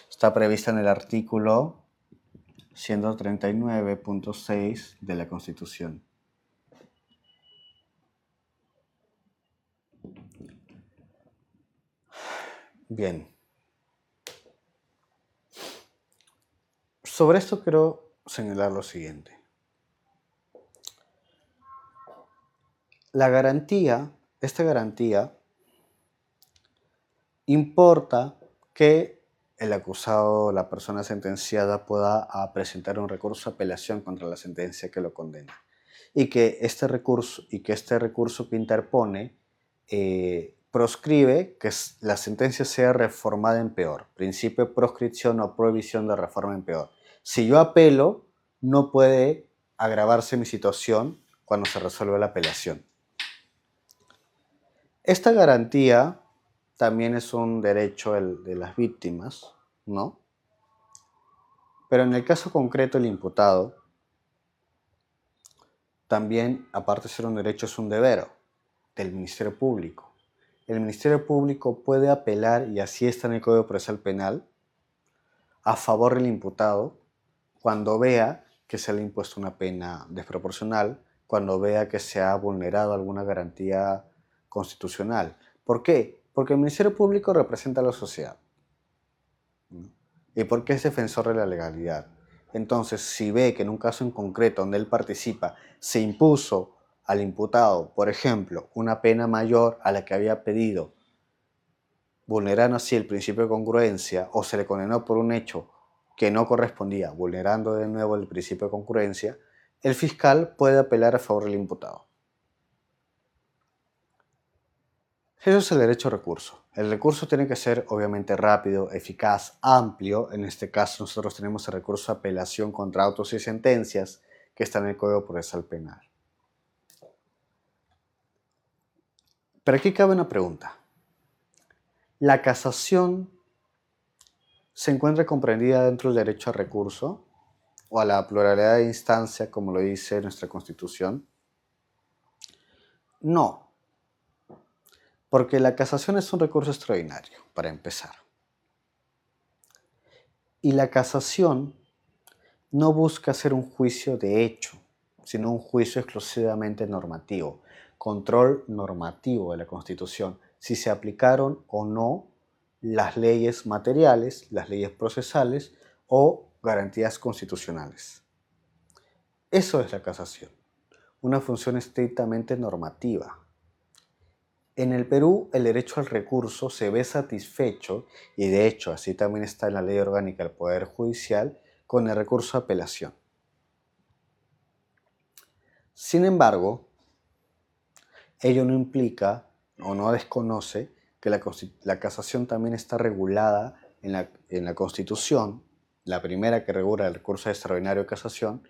está prevista en el artículo 139.6 de la Constitución. Bien. Sobre esto quiero señalar lo siguiente. Esta garantía importa que el acusado, la persona sentenciada, pueda presentar un recurso de apelación contra la sentencia que lo condena. Y que este recurso que interpone proscribe que la sentencia sea reformada en peor. Principio de proscripción o prohibición de reforma en peor. Si yo apelo, no puede agravarse mi situación cuando se resuelve la apelación. Esta garantía también es un derecho de las víctimas, ¿no? Pero en el caso concreto, el imputado también, aparte de ser un derecho, es un deber del Ministerio Público. El Ministerio Público puede apelar, y así está en el Código Procesal Penal, a favor del imputado cuando vea que se le ha impuesto una pena desproporcional cuando vea que se ha vulnerado alguna garantía constitucional. ¿Por qué? Porque el Ministerio Público representa a la sociedad, ¿no? Y porque es defensor de la legalidad. Entonces, si ve que en un caso en concreto donde él participa se impuso al imputado, por ejemplo, una pena mayor a la que había pedido, vulnerando así el principio de congruencia, o se le condenó por un hecho que no correspondía, vulnerando de nuevo el principio de congruencia, el fiscal puede apelar a favor del imputado. Eso es el derecho a recurso. El recurso tiene que ser obviamente rápido, eficaz, amplio. En este caso nosotros tenemos el recurso de apelación contra autos y sentencias que está en el Código Procesal Penal. Pero aquí cabe una pregunta. ¿La casación se encuentra comprendida dentro del derecho a recurso o a la pluralidad de instancia, como lo dice nuestra Constitución? No, porque la casación es un recurso extraordinario, para empezar. Y la casación no busca hacer un juicio de hecho, sino un juicio exclusivamente normativo, control normativo de la Constitución, si se aplicaron o no las leyes materiales, las leyes procesales o garantías constitucionales. Eso es la casación, una función estrictamente normativa. En el Perú, el derecho al recurso se ve satisfecho, y de hecho así también está en la Ley Orgánica del Poder Judicial, con el recurso de apelación. Sin embargo, ello no implica o no desconoce que la casación también está regulada en la Constitución, la primera que regula el recurso extraordinario de casación,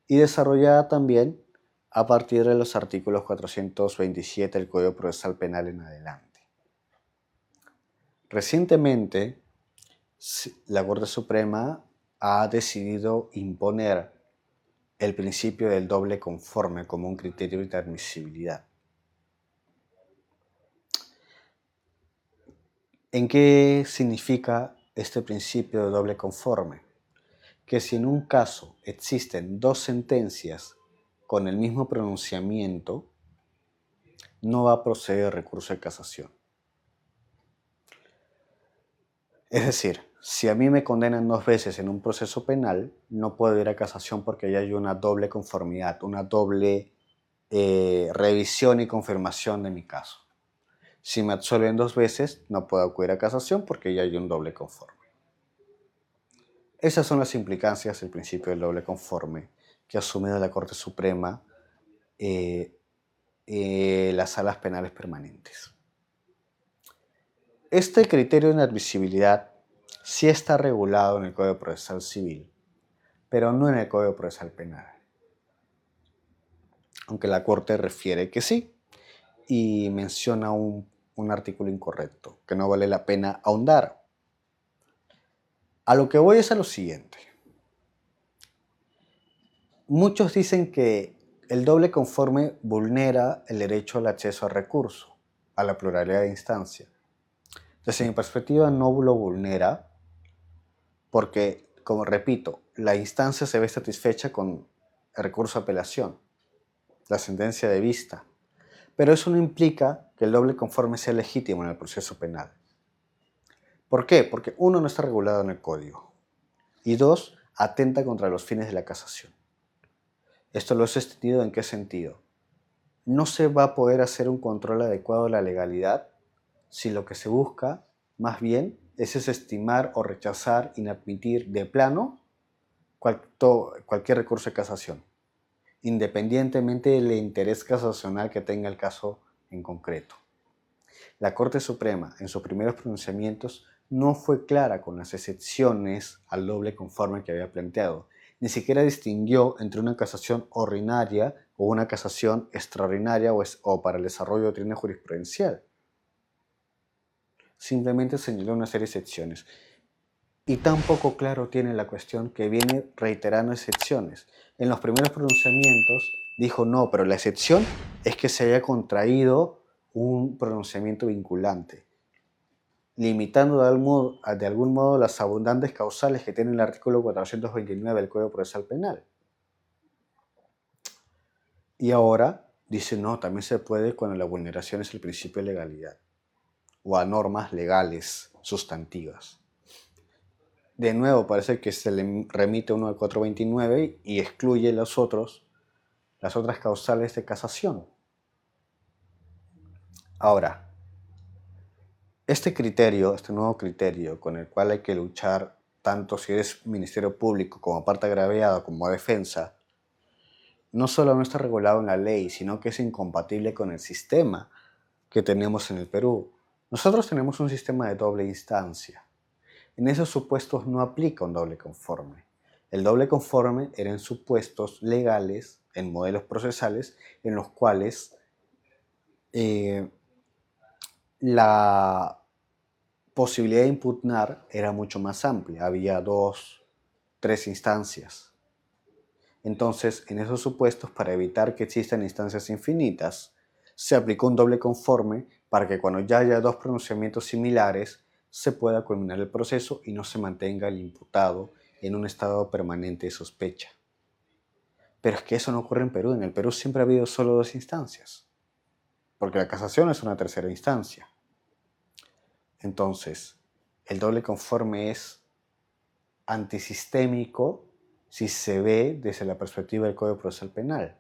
y desarrollada también a partir de los artículos 427 del Código Procesal Penal en adelante. Recientemente, la Corte Suprema ha decidido imponer el principio del doble conforme como un criterio de admisibilidad. ¿En qué significa este principio de doble conforme? Que si en un caso existen dos sentencias con el mismo pronunciamiento, no va a proceder recurso de casación. Es decir, si a mí me condenan 2 veces en un proceso penal, no puedo ir a casación porque ya hay una doble conformidad, una doble revisión y confirmación de mi caso. Si me absuelven 2 veces, no puedo acudir a casación porque ya hay un doble conforme. Esas son las implicancias del principio del doble conforme que ha asumido la Corte Suprema las salas penales permanentes. Este criterio de inadmisibilidad sí está regulado en el Código Procesal Civil, pero no en el Código Procesal Penal. Aunque la Corte refiere que sí y menciona un artículo incorrecto, que no vale la pena ahondar. A lo que voy es a lo siguiente. Muchos dicen que el doble conforme vulnera el derecho al acceso al recurso, a la pluralidad de instancia. Desde mi perspectiva no lo vulnera porque, como repito, la instancia se ve satisfecha con el recurso de apelación, la sentencia de vista. Pero eso no implica que el doble conforme sea legítimo en el proceso penal. ¿Por qué? Porque uno, no está regulado en el código, y dos, atenta contra los fines de la casación. Esto lo he sostenido ¿en qué sentido? No se va a poder hacer un control adecuado de la legalidad si lo que se busca, más bien, es desestimar o rechazar, inadmitir de plano cualquier recurso de casación, independientemente del interés casacional que tenga el caso en concreto. La Corte Suprema, en sus primeros pronunciamientos, no fue clara con las excepciones al doble conforme que había planteado. Ni siquiera distinguió entre una casación ordinaria o una casación extraordinaria o para el desarrollo de doctrina jurisprudencial. Simplemente señaló una serie de excepciones. Y tan poco claro tiene la cuestión que viene reiterando excepciones. En los primeros pronunciamientos dijo no, pero la excepción es que se haya contraído un pronunciamiento vinculante, limitando de algún modo las abundantes causales que tiene el artículo 429 del Código Procesal Penal. Y ahora dice, no, también se puede cuando la vulneración es el principio de legalidad o a normas legales sustantivas. De nuevo parece que se le remite uno al 429 y excluye las otras causales de casación. Ahora, este nuevo criterio con el cual hay que luchar tanto si eres Ministerio Público como parte agraviada como defensa, no solo no está regulado en la ley, sino que es incompatible con el sistema que tenemos en el Perú. Nosotros tenemos un sistema de doble instancia. En esos supuestos no aplica un doble conforme. El doble conforme era en supuestos legales, en modelos procesales, en los cuales la posibilidad de impugnar era mucho más amplia. Había 2, 3 instancias. Entonces, en esos supuestos, para evitar que existan instancias infinitas, se aplicó un doble conforme para que cuando ya haya 2 pronunciamientos similares, se pueda culminar el proceso y no se mantenga el imputado en un estado permanente de sospecha. Pero es que eso no ocurre en Perú. En el Perú siempre ha habido solo 2 instancias, porque la casación es una tercera instancia. Entonces, el doble conforme es antisistémico si se ve desde la perspectiva del Código Procesal Penal.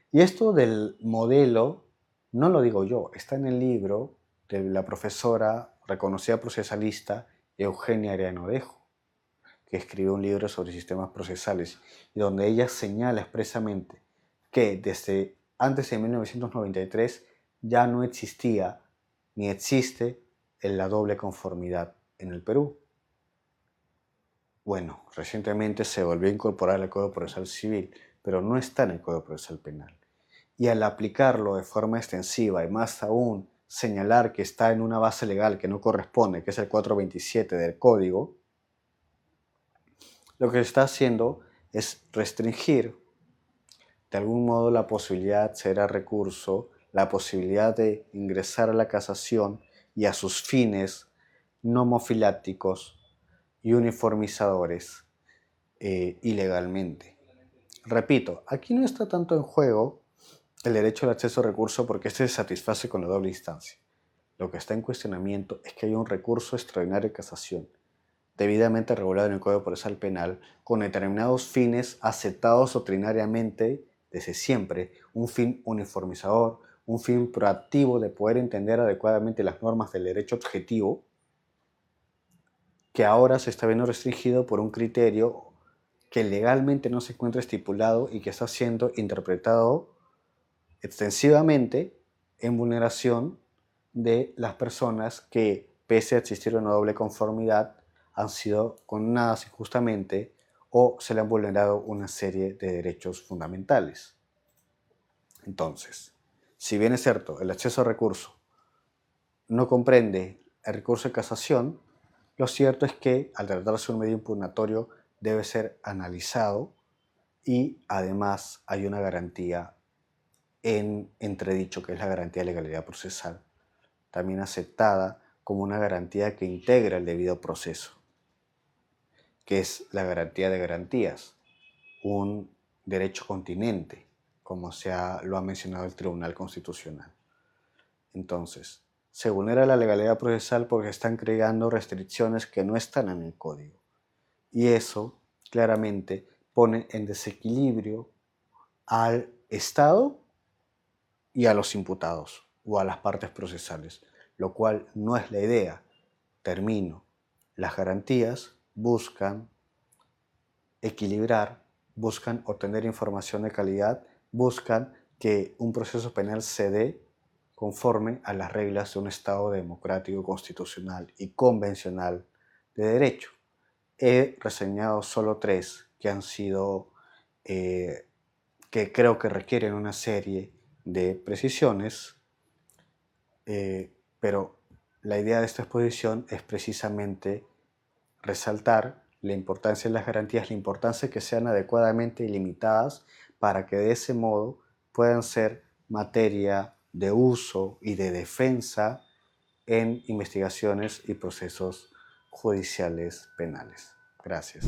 Y esto del modelo no lo digo yo, está en el libro de la profesora reconocida procesalista Eugenia Arellano Orejo, que escribió un libro sobre sistemas procesales y donde ella señala expresamente que desde antes de 1993 ya no existía ni existe la doble conformidad en el Perú. Bueno, recientemente se volvió a incorporar al Código Procesal Civil, pero no está en el Código Procesal Penal. Y al aplicarlo de forma extensiva y más aún señalar que está en una base legal que no corresponde, que es el 427 del Código, lo que se está haciendo es restringir de algún modo la posibilidad de acceder a recurso, la posibilidad de ingresar a la casación y a sus fines nomofilácticos y uniformizadores ilegalmente. Repito, aquí no está tanto en juego el derecho al acceso a recurso porque este se satisface con la doble instancia. Lo que está en cuestionamiento es que hay un recurso extraordinario de casación, debidamente regulado en el Código Procesal Penal, con determinados fines aceptados doctrinariamente desde siempre, un fin uniformizador, un fin proactivo de poder entender adecuadamente las normas del derecho objetivo, que ahora se está viendo restringido por un criterio que legalmente no se encuentra estipulado y que está siendo interpretado extensivamente en vulneración de las personas que, pese a existir una doble conformidad, han sido condenadas injustamente o se le han vulnerado una serie de derechos fundamentales. Entonces, si bien es cierto, el acceso a recurso no comprende el recurso de casación, lo cierto es que al tratarse de un medio impugnatorio debe ser analizado y además hay una garantía en entredicho, que es la garantía de legalidad procesal, también aceptada como una garantía que integra el debido proceso, que es la garantía de garantías, un derecho continente, como lo ha mencionado el Tribunal Constitucional. Entonces, se vulnera la legalidad procesal porque están creando restricciones que no están en el código. Y eso claramente pone en desequilibrio al Estado y a los imputados o a las partes procesales, lo cual no es la idea. Termino. Las garantías buscan equilibrar, buscan obtener información de calidad, buscan que un proceso penal se dé conforme a las reglas de un Estado democrático, constitucional y convencional de derecho. He reseñado solo 3 que han sido, que creo que requieren una serie de precisiones, pero la idea de esta exposición es precisamente resaltar la importancia de las garantías, la importancia de que sean adecuadamente limitadas para que de ese modo puedan ser materia de uso y de defensa en investigaciones y procesos judiciales penales. Gracias.